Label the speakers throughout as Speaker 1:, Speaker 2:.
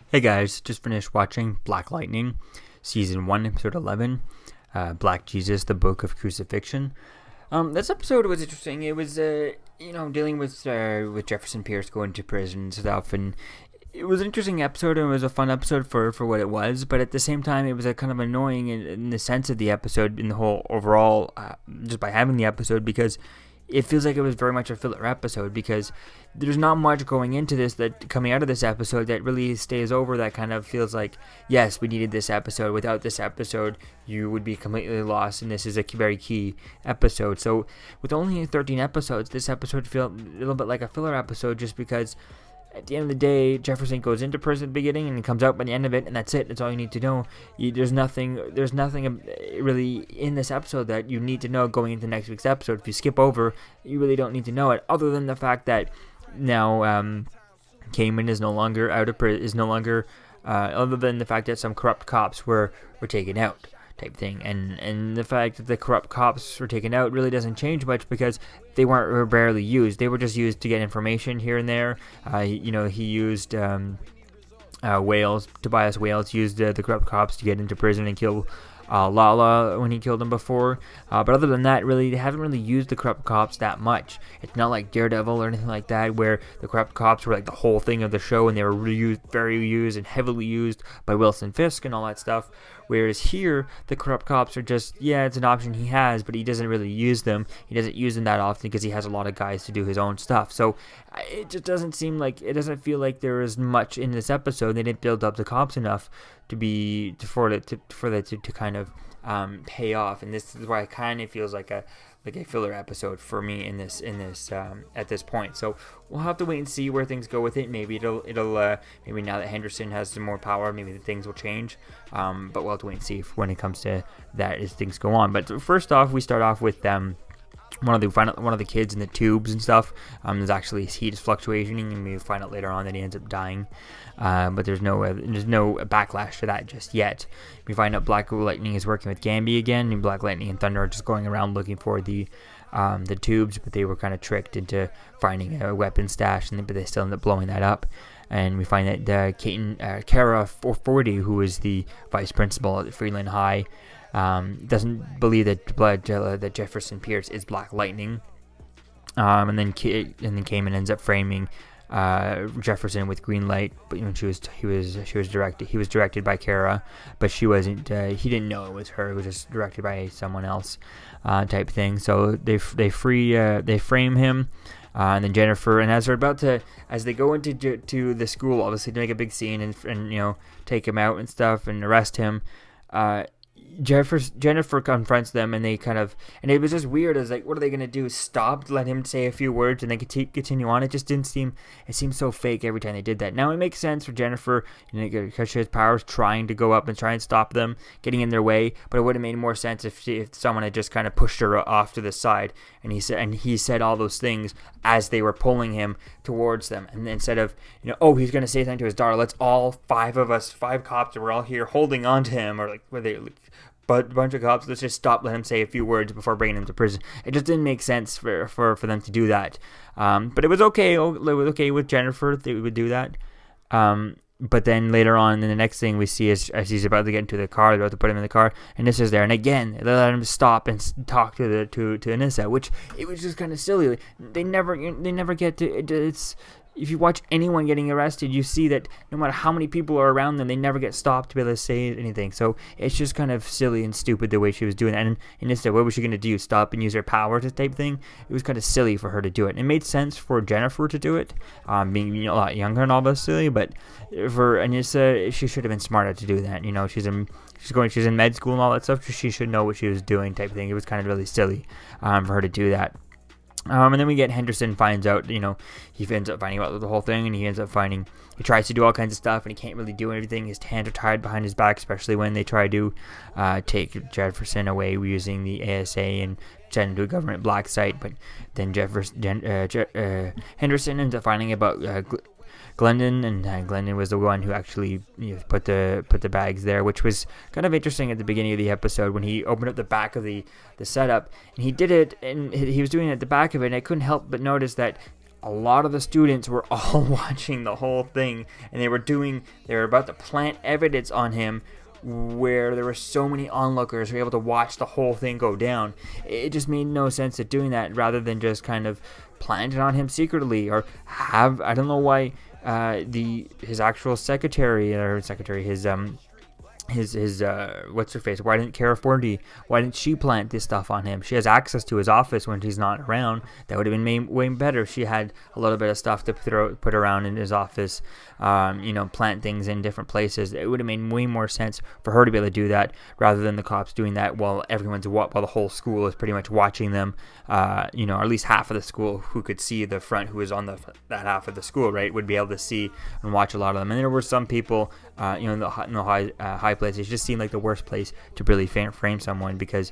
Speaker 1: Hey guys, just finished watching Black Lightning, Season 1, Episode 11, Black Jesus, the Book of Crucifixion. This episode was interesting. It was, dealing with Jefferson Pierce going to prison and stuff, and it was an interesting episode, and it was a fun episode for what it was, but at the same time, it was kind of annoying in the sense of the episode, in the whole overall, just by having the episode, because it feels like it was very much a filler episode, because there's not much going into this that coming out of this episode that really stays over, that kind of feels like, yes, we needed this episode. Without this episode, you would be completely lost, and this is a very key episode. So with only 13 episodes, this episode felt a little bit like a filler episode, just because at the end of the day, Jefferson goes into prison at the beginning and he comes out by the end of it, and that's it. That's all you need to know. There's nothing really in this episode that you need to know going into next week's episode. If you skip over, you really don't need to know it, other than the fact that now Cayman is no longer out of prison. Other than the fact that some corrupt cops were taken out, type thing, and the fact that the corrupt cops were taken out really doesn't change much, because they were barely used. They were just used to get information here and there. He used Tobias Wales used the corrupt cops to get into prison and kill Lala when he killed him before. But other than that, really, they haven't really used the corrupt cops that much. It's not like Daredevil or anything like that, where the corrupt cops were like the whole thing of the show, and they were very used and heavily used by Wilson Fisk and all that stuff. Whereas here, the corrupt cops are just, it's an option he has, but he doesn't really use them. He doesn't use them that often because he has a lot of guys to do his own stuff. So it just doesn't feel like there is much in this episode. They didn't build up the cops enough for it to kind of pay off. And this is why it kind of feels like a filler episode for me in this at this point. So we'll have to wait and see where things go with it. Maybe it'll maybe now that Henderson has some more power, maybe the things will change. But we'll have to wait and see when it comes to that as things go on. But first off, we start off with one of the kids in the tubes and stuff. There's actually heat is fluctuating, and we find out later on that he ends up dying. But there's no backlash to that just yet. We find out Black Lightning is working with Gambi again, and Black Lightning and Thunder are just going around looking for the tubes, but they were kind of tricked into finding a weapon stash, but they still end up blowing that up. And we find that Kara 440, who is the vice principal at Freeland High, doesn't believe that Jefferson Pierce is Black Lightning, and then Cayman ends up framing Jefferson with green light, but he was directed by Kara, but she wasn't. He didn't know it was her. It was just directed by someone else, type thing. So they frame him. And then Jennifer, and as they go into the school, obviously to make a big scene and take him out and stuff and arrest him, Jennifer confronts them, and it was just weird. It was like, what are they going to do? Stop, let him say a few words, and then continue on? It just seemed so fake every time they did that. Now, it makes sense for Jennifer, because she has powers, trying to go up and try and stop them, getting in their way, but it would have made more sense if someone had just kind of pushed her off to the side, and he said all those things as they were pulling him towards them, and instead of, he's going to say something to his daughter, let's all five cops, and we're all here holding on to him, or but a bunch of cops, let's just stop, let him say a few words before bringing him to prison. It just didn't make sense for them to do that. But it was okay. It was okay with Jennifer that we would do that. But then later on, in the next thing we see is as he's about to get into the car, they're about to put him in the car, and this is there. And again, they let him stop and talk to Anissa, which it was just kind of silly. They never get to. It's if you watch anyone getting arrested, you see that no matter how many people are around them, they never get stopped to be able to say anything. So it's just kind of silly and stupid the way she was doing that. And instead, what was she going to do? Stop and use her power to type thing? It was kind of silly for her to do it. And it made sense for Jennifer to do it, being a lot younger and all this silly. But for Anissa, she should have been smarter to do that. She's in med school and all that stuff. So she should know what she was doing type thing. It was kind of really silly for her to do that. And then we get Henderson finds out, he ends up finding out the whole thing, and he tries to do all kinds of stuff, and he can't really do anything. His hands are tied behind his back, especially when they try to take Jefferson away using the ASA and send him to a government black site. But then Henderson ends up finding about Glendon, and Glendon was the one who actually put the bags there, which was kind of interesting at the beginning of the episode when he opened up the back of the setup, and he did it, and he was doing it at the back of it, and I couldn't help but notice that a lot of the students were all watching the whole thing, and they were about to plant evidence on him where there were so many onlookers who were able to watch the whole thing go down. It just made no sense of doing that rather than just kind of plant it on him secretly, or have, I don't know why his actual secretary, his what's her face? Why didn't Kara Fordy? Why didn't she plant this stuff on him? She has access to his office when he's not around. That would have been way better if she had a little bit of stuff to put around in his office. Plant things in different places. It would have made way more sense for her to be able to do that rather than the cops doing that while the whole school is pretty much watching them. Or at least half of the school who could see the front, who is on that half of the school, right, would be able to see and watch a lot of them. And there were some people, in the high place. It just seemed like the worst place to really frame someone, because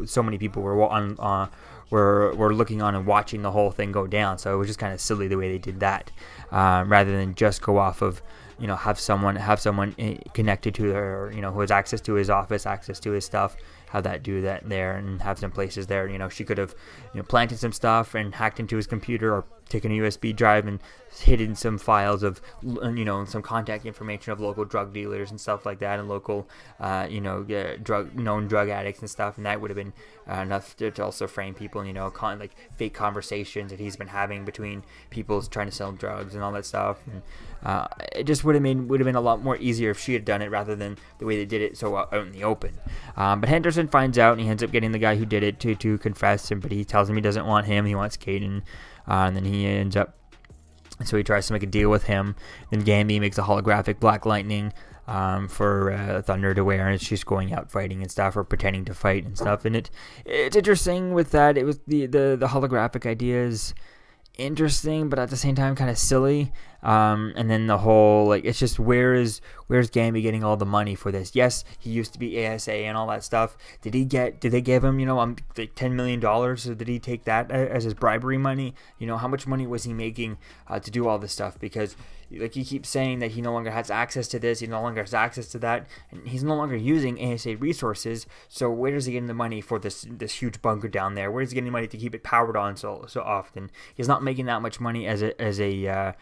Speaker 1: so many people were were looking on and watching the whole thing go down. So it was just kind of silly the way they did that, rather than just go off of, have someone connected to her, who has access to his office, access to his stuff, have that do that there, and have some places there. She could have, planted some stuff and hacked into his computer, or taken a USB drive and hidden some files of, some contact information of local drug dealers and stuff like that, and local, known drug addicts and stuff. And that would have been enough to also frame people, like fake conversations that he's been having between people trying to sell drugs and all that stuff. And it just would have been a lot more easier if she had done it rather than the way they did it so out in the open. But Henderson finds out, and he ends up getting the guy who did it to confess him, but he tells him he doesn't want him, he wants Caden. And then he ends up, so he tries to make a deal with him. Then Gamby makes a holographic Black Lightning for Thunder to wear, and she's going out fighting and stuff, or pretending to fight and stuff. And it's interesting with that. It was the holographic idea is interesting, but at the same time kind of silly. And then the whole, it's just, where's Gamby getting all the money for this? Yes, he used to be ASA and all that stuff. Did they give him, like $10 million? So did he take that as his bribery money? How much money was he making to do all this stuff? Because he keeps saying that he no longer has access to this, he no longer has access to that, and he's no longer using ASA resources. So where does he get the money for this huge bunker down there? Where is he getting money to keep it powered on so often? He's not making that much money as a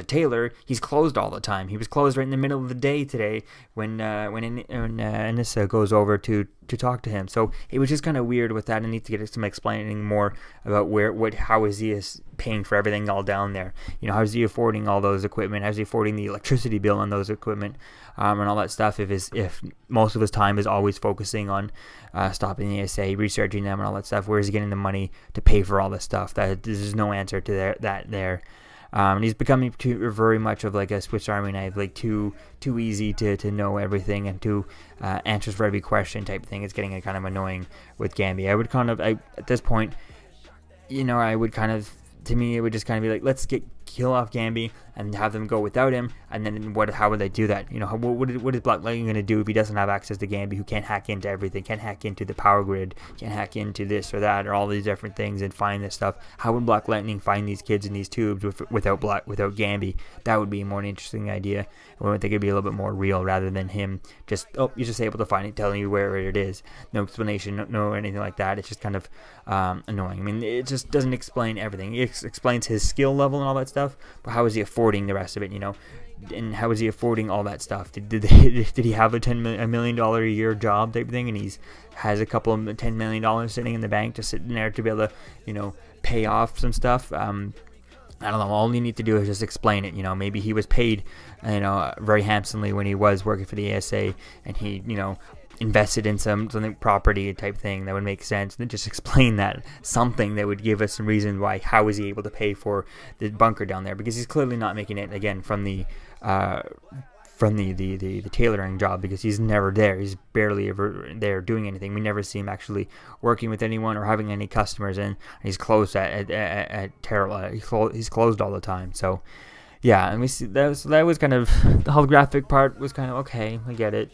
Speaker 1: tailor. He's closed all the time. He was closed right in the middle of the day today when Anissa goes over to talk to him. So it was just kind of weird with that. I need to get some explaining more about how is he paying for everything all down there. How is he affording all those equipment? How is he affording the electricity bill on those equipment, and all that stuff? If most of his time is always focusing on stopping the ASA, researching them, and all that stuff, where is he getting the money to pay for all this stuff? There's no answer to that there. And he's becoming very much of like a Swiss Army knife, like too easy to know everything and to answers for every question type thing. It's getting kind of annoying with Gamby. At this point, to me, it would just kind of be like, let's kill off Gamby and have them go without him. And then how would they do that? What is Black Lightning going to do if he doesn't have access to Gamby, who can't hack into everything, can't hack into the power grid, can't hack into this or that or all these different things and find this stuff? How would Black Lightning find these kids in these tubes without Gamby? That would be a more interesting idea. I would think it'd be a little bit more real rather than him you're just able to find it, telling you where it is. No explanation, no anything like that. It's just kind of annoying. I mean, it just doesn't explain everything. It explains his skill level and all that stuff, but how is he affording the rest of it, and how is he affording all that stuff? Did he have a $1 million a year job type thing, and has a couple of $10 million sitting in the bank, just sitting there to be able to pay off some stuff? I don't know. All you need to do is just explain it. Maybe he was paid, very handsomely when he was working for the ASA, and he, invested in something property type thing that would make sense. And then just explain that, something that would give us some reason why. How is he able to pay for the bunker down there? Because he's clearly not making it again from the tailoring job, because he's never there. He's barely ever there doing anything. We never see him actually working with anyone or having any customers, and he's closed at terrible. He's closed all the time. So yeah, and we see that was kind of, the holographic part was kind of okay. I get it,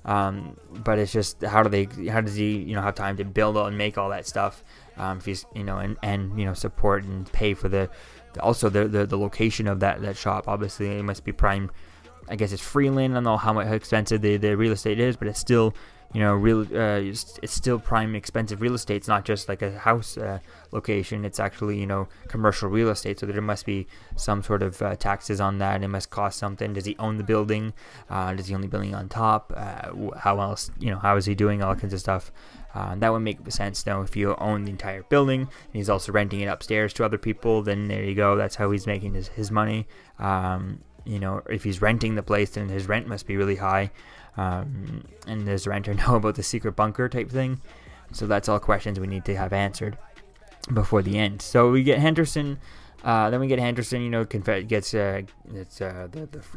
Speaker 1: but it's just how does he have time to build and make all that stuff, if he's and support and pay for the location of that shop. Obviously it must be prime. I guess it's Freeland. I don't know how expensive the real estate is, but it's still it's still prime expensive real estate. It's not just like a house location. It's actually, commercial real estate. So there must be some sort of taxes on that. It must cost something. Does he own the building? Does he own the building on top? How else, how is he doing all kinds of stuff? That would make sense now. If you own the entire building and he's also renting it upstairs to other people, then there you go. That's how he's making his money. If he's renting the place, then his rent must be really high. And does the renter know about the secret bunker type thing? So that's all questions we need to have answered before the end. So we get Henderson. Then we get Henderson, gets the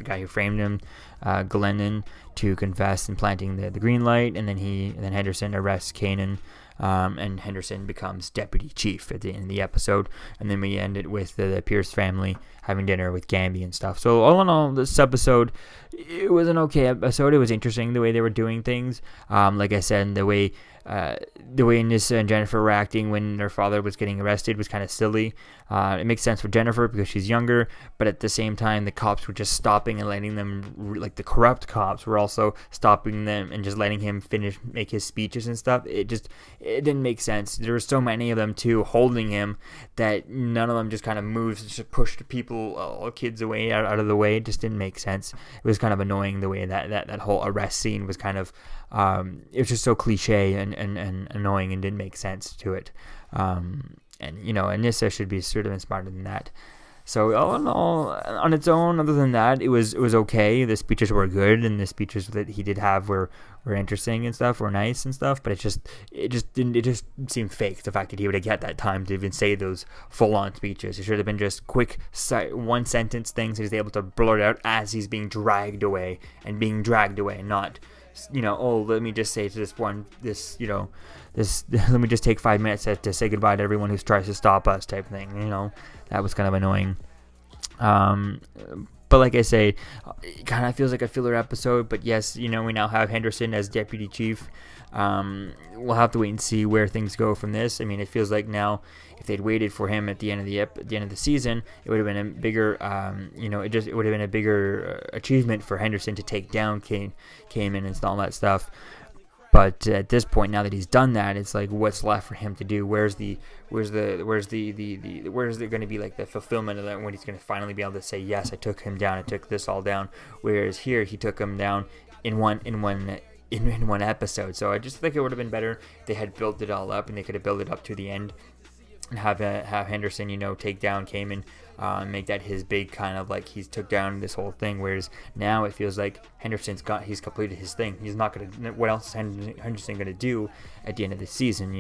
Speaker 1: guy who framed him, Glennon, to confess in planting the green light, and then Henderson arrests Kanan, and Henderson becomes deputy chief at the end of the episode, and then we end it with the Pierce family having dinner with Gamby and stuff. So all in all, this episode, it was an okay episode. It was interesting the way they were doing things. Like I said, the way Nissa and Jennifer were acting when their father was getting arrested was kind of silly. It makes sense for Jennifer because she's younger, but at the same time, the cops were just stopping and letting them, like the corrupt cops were also stopping them and just letting him make his speeches and stuff. It didn't make sense. There were so many of them too holding him that none of them just kind of moved, just pushed people, kids away, out of the way. It just didn't make sense. It was kind of annoying the way that whole arrest scene was kind of, it was just so cliche and annoying and didn't make sense to it. And Anissa should be sort of been smarter than that. So all in all, on its own, other than that, it was okay. The speeches were good, and the speeches that he did have were interesting and stuff, were nice and stuff. But it just seemed fake. The fact that he would have get that time to even say those full-on speeches. It should have been just quick one sentence things that he's able to blurt out as he's being dragged away, not. Let me just say to let me just take 5 minutes to say goodbye to everyone who tries to stop us type thing. That was kind of annoying. But like I say, it kind of feels like a filler episode. But yes, we now have Henderson as deputy chief. We'll have to wait and see where things go from this. I mean, it feels like now, if they'd waited for him at the end of the season, it would have been a bigger, it would have been a bigger achievement for Henderson to take down Cayman and all that stuff. But at this point, now that he's done that, it's like, what's left for him to do? Where's there going to be like the fulfillment of that when he's going to finally be able to say, yes, I took him down, I took this all down. Whereas here, he took him down in one episode. So I just think it would have been better if they had built it all up, and they could have built it up to the end and have Henderson, take down Cayman, make that his big kind of like he's took down this whole thing. Whereas now it feels like he's completed his thing. He's not gonna. What else is Henderson gonna do at the end of the season?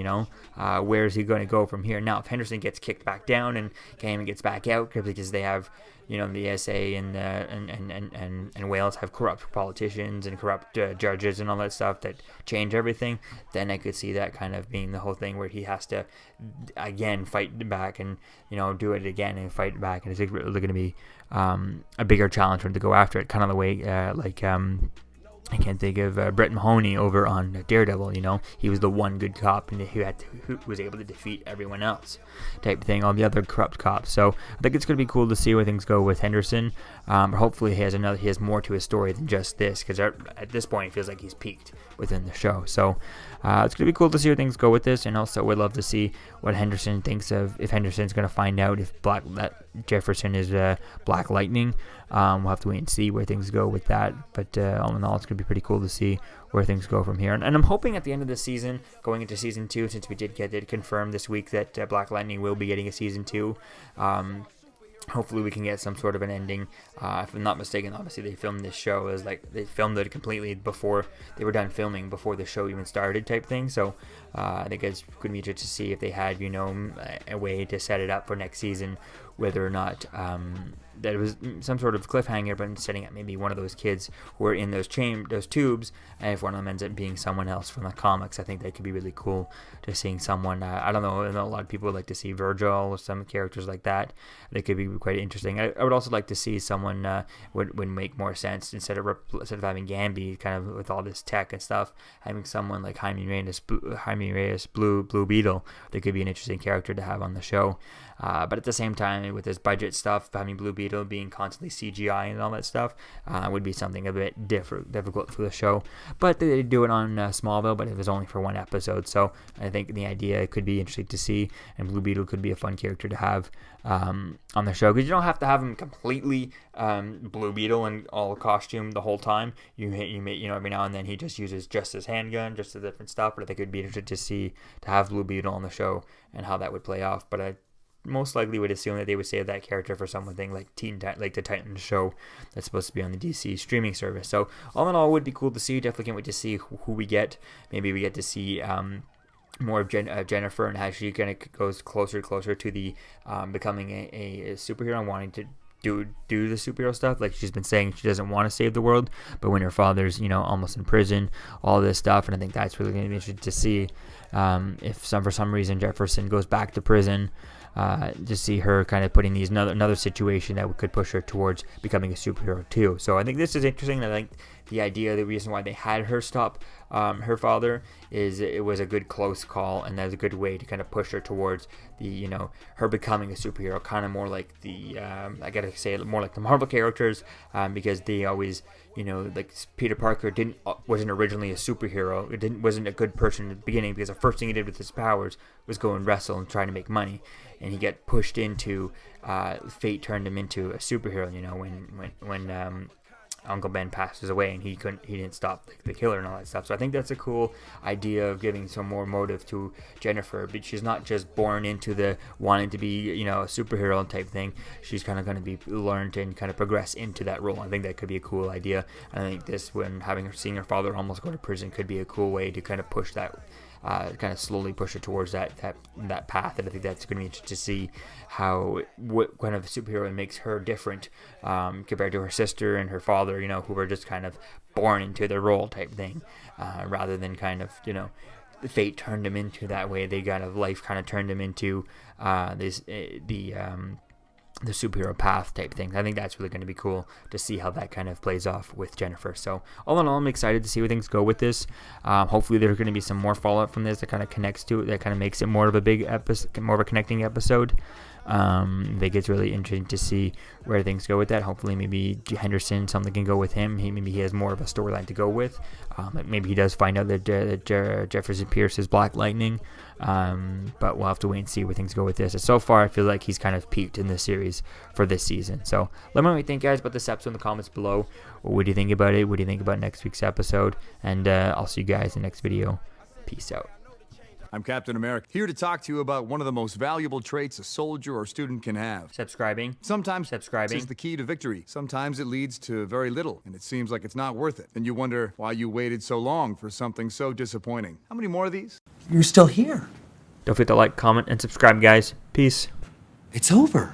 Speaker 1: Where is he going to go from here? Now, if Henderson gets kicked back down and Cayman gets back out because they have, the SA and Wales have corrupt politicians and corrupt judges and all that stuff that change everything, then I could see that kind of being the whole thing where he has to again fight back and do it again and fight back, and it's really going to be a bigger challenge for him to go after it, kind of the way I can't think of Brett Mahoney over on Daredevil. He was the one good cop and who was able to defeat everyone else, type thing. All the other corrupt cops. So I think it's going to be cool to see where things go with Henderson. Hopefully he has more to his story than just this, because at this point it feels like he's peaked within the show. So it's going to be cool to see where things go with this, and also would love to see what Henderson thinks of, if Henderson's going to find out if that Jefferson is Black Lightning. We'll have to wait and see where things go with that. But all in all, it's going to be pretty cool to see where things go from here. And I'm hoping at the end of the season, going into season 2, since we did get it confirmed this week that Black Lightning will be getting a season 2. Hopefully we can get some sort of an ending. If I'm not mistaken, obviously they filmed this show they filmed it completely before they were done filming, before the show even started, type thing. So I think it's going to be interesting to see if they had a way to set it up for next season, whether or not that it was some sort of cliffhanger, but setting up maybe one of those kids who are in those tubes, and if one of them ends up being someone else from the comics. I think that could be really cool, just seeing someone, I don't know, I know a lot of people would like to see Virgil or some characters like that. They could be quite interesting. I would also like to see someone would make more sense, instead of having Gamby kind of with all this tech and stuff, having someone like Jaime Reyes, Blue Beetle. That could be an interesting character to have on the show. But at the same time, with this budget stuff, having Blue Beetle being constantly CGI and all that stuff would be something a bit difficult for the show. But they do it on Smallville, but it was only for one episode, so I think the idea could be interesting to see, and Blue Beetle could be a fun character to have on the show, because you don't have to have him completely Blue Beetle in all costume the whole time. You may every now and then he just uses just his handgun, just a different stuff. But I think it'd be interesting to have Blue Beetle on the show and how that would play off. But I most likely would assume that they would save that character for something like the Titans show that's supposed to be on the DC streaming service. So all in all, it would be cool to see. Definitely can't wait to see who we get. Maybe we get to see more of Jennifer, and how she kind of goes closer and closer to the becoming a superhero and wanting to do the superhero stuff. Like she's been saying, she doesn't want to save the world, but when her father's almost in prison, all this stuff. And I think that's really going to be interesting to see if for some reason Jefferson goes back to prison, to see her kind of putting these another situation that could push her towards becoming a superhero too. So I think this is interesting. I think the reason why they had her stop her father is it was a good close call, and that's a good way to kind of push her towards the her becoming a superhero, kind of more like the I gotta say it, more like the Marvel characters, because they always like Peter Parker wasn't originally a superhero. Wasn't a good person at the beginning, because the first thing he did with his powers was go and wrestle and try to make money, and he got pushed into fate turned him into a superhero. When Uncle Ben passes away, and he didn't stop the killer and all that stuff. So I think that's a cool idea of giving some more motive to Jennifer. But she's not just born into the wanting to be a superhero type thing. She's kind of going to be learned and kind of progress into that role. I think that could be a cool idea. And I think this, when seeing her father almost go to prison, could be a cool way to kind of push that. Kind of slowly push her towards that path, and I think that's going to be interesting to see what kind of superhero makes her different compared to her sister and her father, who were just kind of born into their role type thing, rather than kind of the fate turned them into that way. They kind of life kind of turned them into the superhero path type thing. I think that's really going to be cool to see how that kind of plays off with Jennifer. So all in all, I'm excited to see where things go with this. Hopefully there's going to be some more fallout from this that kind of connects to it, that kind of makes it more of a big episode, more of a connecting episode. I think it's really interesting to see where things go with that. Hopefully maybe Henderson, something can go with him. Maybe he has more of a storyline to go with. Maybe he does find out that Jefferson Pierce is Black Lightning. But we'll have to wait and see where things go with this. And so far, I feel like he's kind of peaked in this series for this season. So let me know what you think, guys, about this episode in the comments below. What do you think about it? What do you think about next week's episode? And I'll see you guys in the next video. Peace out.
Speaker 2: I'm Captain America, here to talk to you about one of the most valuable traits a soldier or student can have.
Speaker 1: Subscribing.
Speaker 2: Sometimes subscribing is the key to victory. Sometimes it leads to very little, and it seems like it's not worth it. And you wonder why you waited so long for something so disappointing. How many more of these?
Speaker 3: You're still here.
Speaker 1: Don't forget to like, comment, and subscribe, guys. Peace.
Speaker 3: It's over.